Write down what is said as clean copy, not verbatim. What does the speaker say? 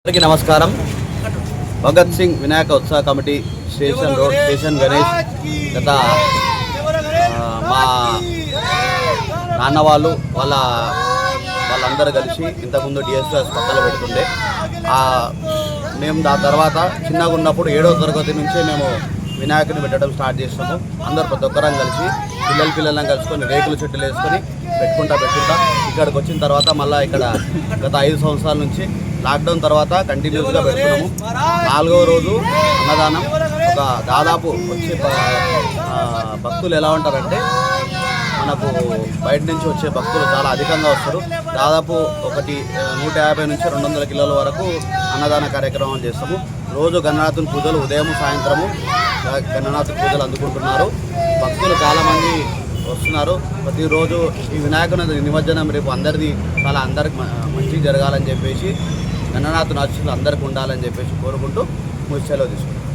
అందరికీ నమస్కారం. భగత్ సింగ్ వినాయక ఉత్సవ committee station road station Ganesh గత మా నాన్న వాళ్ళందరూ కలిసి ఇంతకుముందు డిఎస్ఎస్ పక్కన పెడుతుండే మేము దాని తర్వాత చిన్నగా ఉన్నప్పుడు 7వ తరగతి నుంచే మేము వినాయకుని పెట్టడం స్టార్ట్ చేస్తాము. అందరు ప్రతి ఒక్కరం కలిసి పిల్లలను కలుసుకొని రేకుల చెట్టులు వేసుకొని పెట్టుకుంటా ఇక్కడికి వచ్చిన తర్వాత మళ్ళీ ఇక్కడ గత 5 సంవత్సరాల నుంచి లాక్డౌన్ తర్వాత కంటిన్యూస్గా పెడుతున్నాము. 4వ రోజు అన్నదానం. ఒక దాదాపు వచ్చే భక్తులు ఎలా ఉంటారంటే మనకు బయట నుంచి వచ్చే భక్తులు చాలా అధికంగా వస్తారు. దాదాపు 150 నుంచి 200 కిలోల వరకు అన్నదాన కార్యక్రమాలు చేస్తాము. రోజు గణనాథుని పూజలు ఉదయం సాయంత్రము గణనాథుని పూజలు అందుకుంటున్నారు. భక్తులు చాలామంది వస్తున్నారు. ప్రతిరోజు ఈ వినాయకుని నిమజ్జనం రేపు అందరికీ మంచి జరగాలని చెప్పేసి గణనాథుని ఆశీస్సులు అందరికీ ఉండాలని చెప్పేసి కోరుకుంటూ సెలవు తీసుకుంటాం.